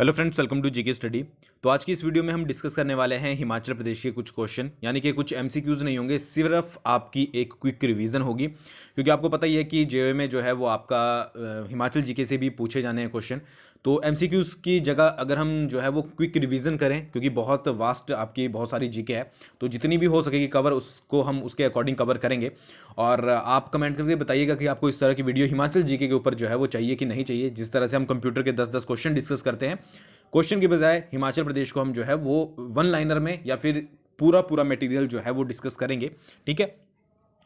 Hello friends, welcome to GK study. तो आज की इस वीडियो में हम डिस्कस करने वाले हैं हिमाचल प्रदेश के कुछ क्वेश्चन, यानी कि कुछ एमसीक्यूज नहीं होंगे, सिर्फ आपकी एक क्विक रिवीजन होगी। क्योंकि आपको पता ही है कि जेईई में जो है वो आपका हिमाचल जीके से भी पूछे जाने हैं क्वेश्चन। तो एमसीक्यूज की जगह अगर हम जो है वो क्विक रिवीजन करें, क्योंकि बहुत वास्ट आपकी बहुत सारी जीके है, तो जितनी भी हो सकेगी कवर उसको हम उसके अकॉर्डिंग कवर करेंगे। और आप कमेंट करके बताइएगा कि आपको इस तरह की वीडियो हिमाचल जीके के ऊपर जो है वो चाहिए कि नहीं चाहिए। जिस तरह से हम कंप्यूटर के 10-10 क्वेश्चन डिस्कस करते हैं, क्वेश्चन की बजाय हिमाचल प्रदेश को हम जो है वो वन लाइनर में या फिर पूरा पूरा मटेरियल जो है वो डिस्कस करेंगे। ठीक है,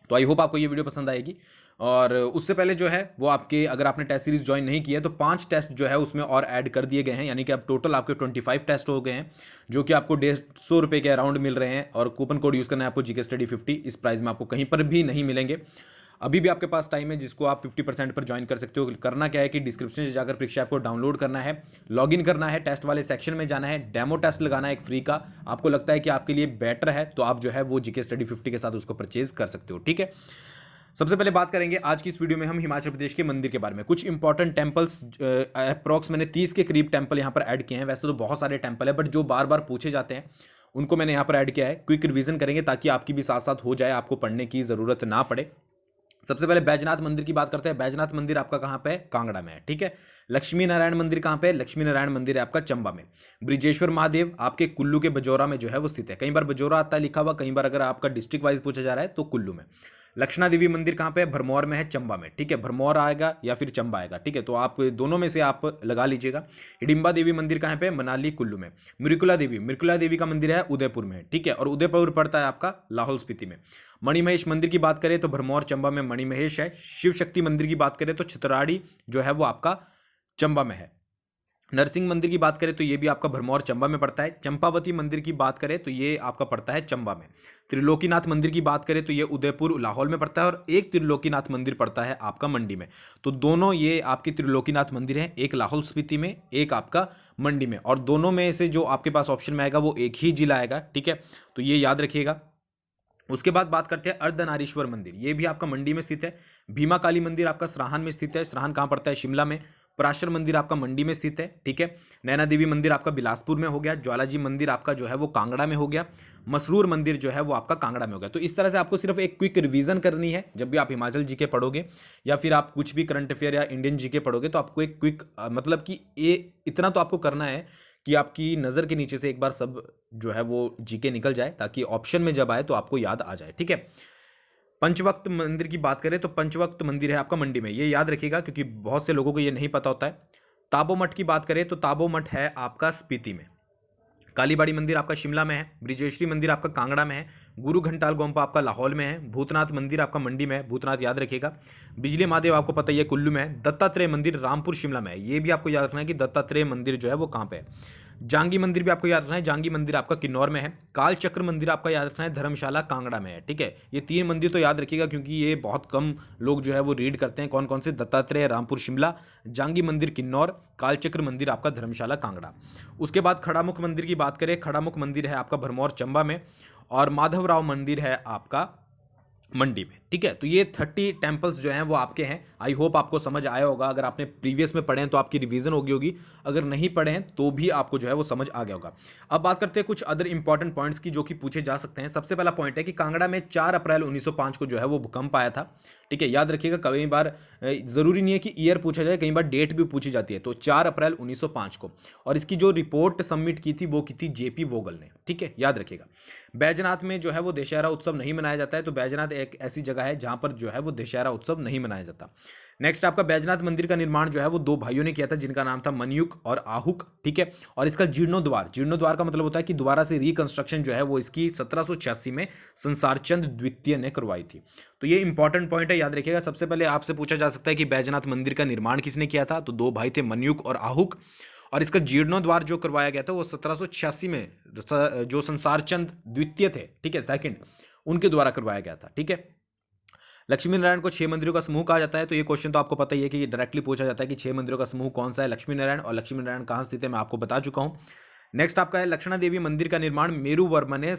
तो आई होप आपको ये वीडियो पसंद आएगी। और उससे पहले जो है वो आपके, अगर आपने टेस्ट सीरीज ज्वाइन नहीं किया है तो 5 टेस्ट जो है उसमें और ऐड कर दिए गए हैं, यानी कि अब टोटल आपके 25 टेस्ट हो गए हैं, जो कि आपको 150 रुपये के अराउंड मिल रहे हैं। और कूपन कोड यूज़ करना है आपको जीके स्टडी 50। इस प्राइस में आपको कहीं पर भी नहीं मिलेंगे। अभी भी आपके पास टाइम है जिसको आप 50% पर ज्वाइन कर सकते हो। करना क्या है कि डिस्क्रिप्शन से जाकर परीक्षा ऐप को डाउनलोड करना है, लॉगिन करना है, टेस्ट वाले सेक्शन में जाना है, डेमो टेस्ट लगाना है एक फ्री का। आपको लगता है कि आपके लिए बेटर है तो आप जो है वो जीके स्टडी 50 के साथ उसको परचेज कर सकते हो। ठीक है, सबसे पहले बात करेंगे आज की इस वीडियो में हम हिमाचल प्रदेश के मंदिर के बारे में। कुछ इंपॉर्टेंट टेंपल्स, अप्रॉक्स मैंने 30 के करीब टेंपल यहाँ पर ऐड किए हैं। वैसे तो बहुत सारे टेंपल है, बट जो बार बार पूछे जाते हैं उनको मैंने यहाँ पर ऐड किया है। क्विक रिवीजन करेंगे ताकि आपकी भी साथ साथ हो जाए, आपको पढ़ने की जरूरत ना पड़े। सबसे पहले बैजनाथ मंदिर की बात करते हैं। बैजनाथ मंदिर आपका कहाँ पे है? कांगड़ा में है। ठीक है। लक्ष्मी नारायण मंदिर कहाँ पे है? लक्ष्मी नारायण मंदिर है आपका चंबा में। ब्रिजेश्वर महादेव आपके कुल्लू के बजौरा में जो है वो स्थित है। कई बार बजौरा आता है लिखा हुआ, कई बार अगर आपका डिस्ट्रिक्ट वाइज पूछा जा रहा है तो कुल्लू में। लक्षणा देवी मंदिर कहाँ पे है? भरमौर में है, चंबा में। ठीक है, भरमौर आएगा या फिर चंबा आएगा। ठीक है, तो आप दोनों में से आप लगा लीजिएगा। हिडिंबा देवी मंदिर कहाँ पे है? मनाली कुल्लू में। मिर्कुला देवी का मंदिर है उदयपुर में। ठीक है, और उदयपुर पड़ता है आपका लाहौल स्पीति में। मणिमहेश मंदिर की बात करें तो भरमौर चंबा में मणिमहेश है। शिव शक्ति मंदिर की बात करें तो छतराड़ी जो है वो आपका चंबा में है। नरसिंह मंदिर की बात करें तो ये भी आपका भरमौर चंबा में पड़ता है। चंपावती मंदिर की बात करें तो ये आपका पड़ता है चंबा में। त्रिलोकीनाथ मंदिर की बात करें तो ये उदयपुर लाहौल में पड़ता है, और एक त्रिलोकीनाथ मंदिर पड़ता है आपका मंडी में। तो दोनों ये आपके त्रिलोकीनाथ मंदिर हैं, एक लाहौल स्पीति में, एक आपका मंडी में। और दोनों में से जो आपके पास ऑप्शन में आएगा वो एक ही जिला आएगा। ठीक है, तो ये याद रखिएगा। उसके बाद बात करते हैं अर्धनारीश्वर मंदिर, ये भी आपका मंडी में स्थित है। भीमा काली मंदिर आपका सराहन में स्थित है। सराहन कहाँ पड़ता है? शिमला में। पराशर मंदिर आपका मंडी में स्थित है। ठीक है। नैना देवी मंदिर आपका बिलासपुर में हो गया। ज्वालाजी मंदिर आपका जो है वो कांगड़ा में हो गया। मसरूर मंदिर जो है वो आपका कांगड़ा में हो गया। तो इस तरह से आपको सिर्फ एक क्विक रिवीजन करनी है। जब भी आप हिमाचल जीके पढ़ोगे या फिर आप कुछ भी करंट अफेयर या इंडियन जीके पढ़ोगे तो आपको एक क्विक मतलब कि ये इतना तो आपको करना है कि आपकी नज़र के नीचे से एक बार सब जो है वो जीके निकल जाए, ताकि ऑप्शन में जब आए तो आपको याद आ जाए। ठीक है। पंचवक्त मंदिर की बात करें तो पंचवक्त मंदिर है आपका मंडी में, ये याद रखिएगा क्योंकि बहुत से लोगों को ये नहीं पता होता है। ताबो मठ की बात करें तो ताबो मठ है आपका स्पीति में। कालीबाड़ी मंदिर आपका शिमला में है। ब्रिजेश्वरी मंदिर आपका कांगड़ा में है। गुरु घंटाल गोम्पा आपका लाहौल में है। भूतनाथ मंदिर आपका मंडी में है, भूतनाथ याद रखिएगा। बिजली महादेव आपको पता ही है कुल्लू में है। दत्तात्रेय मंदिर रामपुर शिमला में है, ये भी आपको याद रखना है कि दत्तात्रेय मंदिर जो है वो कहाँ पे है। जांगी मंदिर भी आपको याद रखना है, जांगी मंदिर आपका किन्नौर में है। काल चक्र मंदिर आपका याद रखना है, धर्मशाला कांगड़ा में है। ठीक है, ये 3 मंदिर तो याद रखिएगा क्योंकि ये बहुत कम लोग जो है वो रीड करते हैं। कौन कौन से? दत्तात्रेय रामपुर शिमला, जांगी मंदिर किन्नौर, कालचक्र मंदिर आपका धर्मशाला कांगड़ा। उसके बाद खड़ामुख मंदिर की बात करें, खड़ामुख मंदिर है आपका भरमौर चंबा में, और माधवराव मंदिर है आपका मंडी में। ठीक है, तो ये 30 टेम्पल्स जो हैं वो आपके हैं। आई होप आपको समझ आया होगा। अगर आपने प्रीवियस में पढ़े हैं तो आपकी रिवीजन होगी, अगर नहीं पढ़े हैं तो भी आपको जो है वो समझ आ गया होगा। अब बात करते हैं कुछ अदर इंपॉर्टेंट पॉइंट्स की जो कि पूछे जा सकते हैं। सबसे पहला पॉइंट है कि कांगड़ा में 4 अप्रैल 1905 को जो है वो भूकंप आया था। ठीक है, याद रखिएगा। कई बार जरूरी नहीं है कि ईयर पूछा जाए, कई बार डेट भी पूछी जाती है। तो 4 अप्रैल 1905 को, और इसकी जो रिपोर्ट सबमिट की थी वो की थी जेपी वोगल ने। ठीक है, याद रखिएगा। बैजनाथ में जो है वो दशहरा उत्सव नहीं मनाया जाता है, तो बैजनाथ एक ऐसी जगह है जहां पर जो है वो दशहरा उत्सव नहीं मनाया जाता। नेक्स्ट आपका बैजनाथ मंदिर का निर्माण जो है वो 2 भाइयों ने किया था, जिनका नाम था मनयुक और आहुक। ठीक है, और इसका जीर्णोद्वार का मतलब होता है कि दोबारा से रिकंस्ट्रक्शन जो है वो इसकी 1786 में संसारचंद द्वितीय ने करवाई थी। तो ये इंपॉर्टेंट पॉइंट है, याद रखिएगा। सबसे पहले आपसे पूछा जा सकता है कि बैजनाथ मंदिर का निर्माण किसने किया था, तो 2 भाई थे, मनयुक और आहुक। और इसका जीर्णोद्वार जो करवाया गया था वो 1786 में जो संसारचंद द्वितीय थे, ठीक है, सेकंड, उनके द्वारा करवाया गया था। ठीक है। लक्ष्मी नारायण को 6 मंदिरों का समूह कहा जाता है, तो ये क्वेश्चन तो आपको पता ही है कि डायरेक्टली पूछा जाता है कि 6 मंदिरों का समूह कौन सा है, लक्ष्मी नारायण। और लक्ष्मी नारायण कहाँ स्थित है मैं आपको बता चुका हूँ। नेक्स्ट आपका है लक्षणा देवी मंदिर का निर्माण मेरू वर्मा ने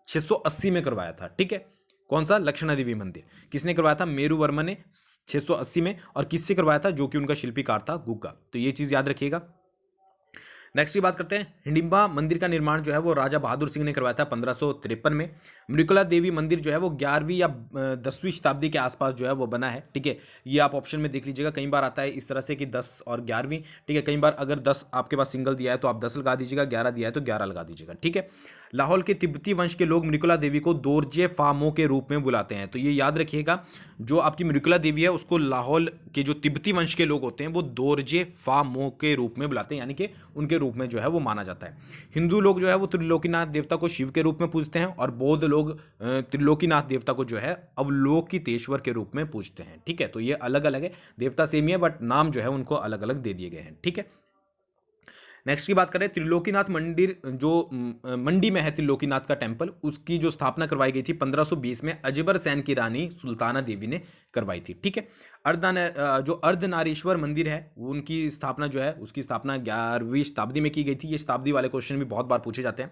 680 में करवाया था। ठीक है, कौन सा? लक्षणा देवी मंदिर किसने करवाया था? मेरू वर्मा ने 680 में। और किससे करवाया था? जो कि उनका शिल्पीकार था गुग्गा। तो ये चीज याद रखिएगा। नेक्स्ट की बात करते हैं, हिडिंबा मंदिर का निर्माण जो है वो राजा बहादुर सिंह ने करवाया था 1553 में। मृकुला देवी मंदिर जो है वो 11वीं या 10वीं शताब्दी के आसपास जो है वो बना है, ठीक है। ये आप ऑप्शन में देख लीजिएगा, कई बार आता है इस तरह से कि 10 और 11वीं, ठीक है। कई बार अगर 10 आपके पास सिंगल दिया है तो आप 10 लगा दीजिएगा, 11 दिया है तो 11 लगा दीजिएगा, ठीक है। लाहौल के तिब्बती वंश के लोग मृकुला देवी को दोरजे फामो के रूप में बुलाते हैं, तो ये याद रखिएगा, जो आपकी मृकुला देवी है उसको लाहौल के जो तिब्बती वंश के लोग होते हैं वो दोरजे फामो के रूप में बुलाते हैं, यानी कि उनके रूप में जो है वो माना जाता है। हिंदू लोग जो है वो त्रिलोकीनाथ देवता को शिव के रूप में पूजते हैं, और बौद्ध लोग त्रिलोकीनाथ देवता को जो है अवलोकितेश्वर के रूप में पूजते हैं, ठीक है। तो ये अलग अलग है, देवता सेम ही है बट नाम जो है उनको अलग अलग दे दिए गए हैं, ठीक है। नेक्स्ट की बात करें, त्रिलोकीनाथ मंदिर जो मंडी में है, त्रिलोकीनाथ का टेम्पल, उसकी जो स्थापना करवाई गई थी 1520 में अजबर सैन की रानी सुल्ताना देवी ने करवाई थी, ठीक है। जो अर्धनारीश्वर मंदिर है उनकी स्थापना जो है उसकी स्थापना 11वीं शताब्दी में की गई थी। ये शताब्दी वाले क्वेश्चन भी बहुत बार पूछे जाते हैं।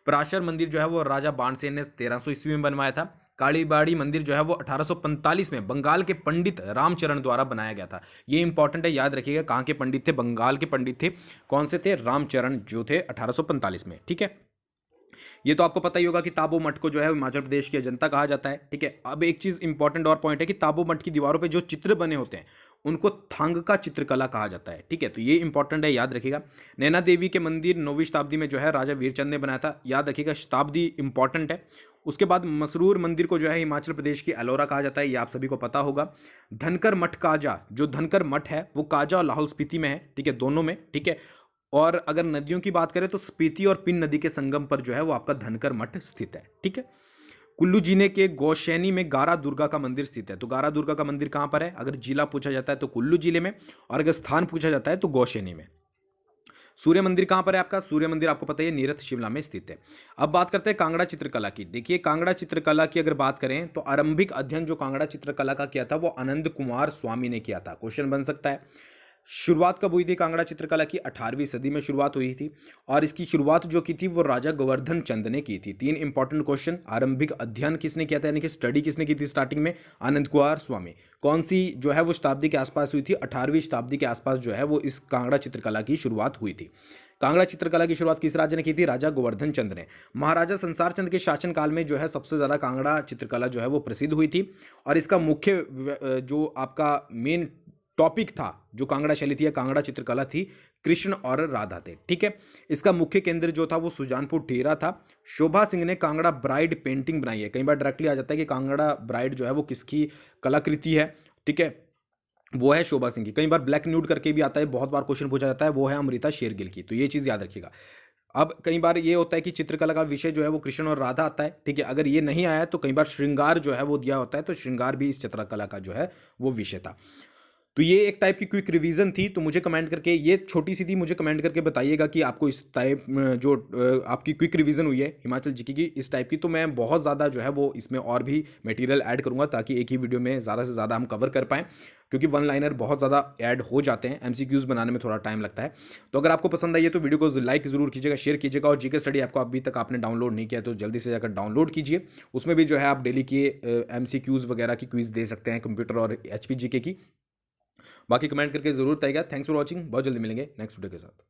पराशर मंदिर जो है वो राजा बाणसेन ने 1300 ईस्वी में बनवाया था। कालीबाड़ी मंदिर जो है वो 1845 में बंगाल के पंडित रामचरण द्वारा बनाया गया था। ये इंपॉर्टेंट है, याद रखिएगा, कहाँ के पंडित थे? बंगाल के पंडित थे। कौन से थे? रामचरण जो थे 1845 में, ठीक है। ये तो आपको पता ही होगा कि ताबो मठ को जो है हिमाचल प्रदेश की अजंता कहा जाता है, ठीक है। अब एक चीज इंपॉर्टेंट और पॉइंट है कि ताबो मठ की दीवारों पे जो चित्र बने होते हैं उनको थांग का चित्रकला कहा जाता है, ठीक है। तो ये इंपॉर्टेंट है, याद रखिएगा। नैना देवी के मंदिर 9वीं शताब्दी में जो है राजा वीरचंद ने बनाया था, याद रखिएगा, शताब्दी इंपॉर्टेंट है। उसके बाद मसरूर मंदिर को जो है हिमाचल प्रदेश की एलोरा कहा जाता है, ये आप सभी को पता होगा। धनकर मठ काजा, जो धनकर मठ है वो काजा और लाहौल स्पीति में है, ठीक है, दोनों में, ठीक है। और अगर नदियों की बात करें तो स्पीति और पिन नदी के संगम पर जो है वो आपका धनकर मठ स्थित है, ठीक है। कुल्लू जिले के गौशैनी में गारा दुर्गा का मंदिर स्थित है। तो गारा दुर्गा का मंदिर कहां पर है? अगर जिला पूछा जाता है तो कुल्लू जिले में, और अगर स्थान पूछा जाता है तो गौशैनी में। सूर्य मंदिर कहां पर है आपका? सूर्य मंदिर आपको पता है नीरथ शिमला में स्थित है। अब बात करते हैं कांगड़ा चित्रकला की। देखिए, कांगड़ा चित्रकला की अगर बात करें तो आरंभिक अध्ययन जो कांगड़ा चित्रकला का किया था वो आनंद कुमार स्वामी ने किया था। क्वेश्चन बन सकता है, शुरुआत कब हुई थी कांगड़ा चित्रकला की? 18वीं सदी में शुरुआत हुई थी, और इसकी शुरुआत जो की थी वो राजा गोवर्धन चंद ने की थी। 3 इंपॉर्टेंट क्वेश्चन, आरंभिक अध्ययन किसने किया था, यानी कि स्टडी किसने की थी स्टार्टिंग में? आनंद कुमार स्वामी। कौन सी जो है वो शताब्दी के आसपास हुई थी? 18वीं शताब्दी के आसपास जो है वो इस कांगड़ा चित्रकला की शुरुआत हुई थी। कांगड़ा चित्रकला की शुरुआत किस राज्य ने की थी? राजा गोवर्धन चंद ने। महाराजा संसार चंद के शासनकाल में जो है सबसे ज्यादा कांगड़ा चित्रकला जो है वो प्रसिद्ध हुई थी, और इसका मुख्य जो आपका मेन टॉपिक था, जो कांगड़ा शैली थी या कांगड़ा चित्रकला थी, कृष्ण और राधा थे, ठीक है। इसका मुख्य केंद्र जो था वो सुजानपुर टेरा था। शोभा सिंह ने कांगड़ा ब्राइड पेंटिंग बनाई है। कई बार डायरेक्टली आ जाता है कि कांगड़ा ब्राइड जो है वो किसकी कलाकृति है, ठीक है, वो है शोभा सिंह की। कई बार ब्लैक न्यूड करके भी आता है, बहुत बार क्वेश्चन पूछा जाता है, वो है अमृता शेरगिल की। तो ये चीज याद रखिएगा। अब कई बार ये होता है कि चित्रकला का विषय जो है वो कृष्ण और राधा आता है, ठीक है। अगर ये नहीं आया तो कई बार श्रृंगार जो है वो दिया होता है, तो श्रृंगार भी इस चित्रकला का जो है वो विषय था। तो ये एक टाइप की क्विक रिवीजन थी। तो मुझे कमेंट करके, ये छोटी सी थी, मुझे कमेंट करके बताइएगा कि आपको इस टाइप जो आपकी क्विक रिवीजन हुई है हिमाचल जीके की, इस टाइप की, तो मैं बहुत ज़्यादा जो है वो इसमें और भी मटेरियल ऐड करूंगा, ताकि एक ही वीडियो में ज़्यादा से ज़्यादा हम कवर कर पाएँ, क्योंकि वन लाइनर बहुत ज़्यादा ऐड हो जाते हैं, एमसीक्यूज़ बनाने में थोड़ा टाइम लगता है। तो अगर आपको पसंद आई है तो वीडियो को लाइक ज़रूर कीजिएगा, शेयर कीजिएगा, और जीके स्टडी आपको अभी तक आपने डाउनलोड नहीं किया तो जल्दी से जाकर डाउनलोड कीजिए। उसमें भी जो है आप डेली के एमसीक्यूज़ वगैरह की क्विज दे सकते हैं, कंप्यूटर और एचपी जीके की। बाकी कमेंट करके जरूर बताइएगा। थैंक्स फॉर वॉचिंग, बहुत जल्दी मिलेंगे नेक्स्ट वीडियो के साथ।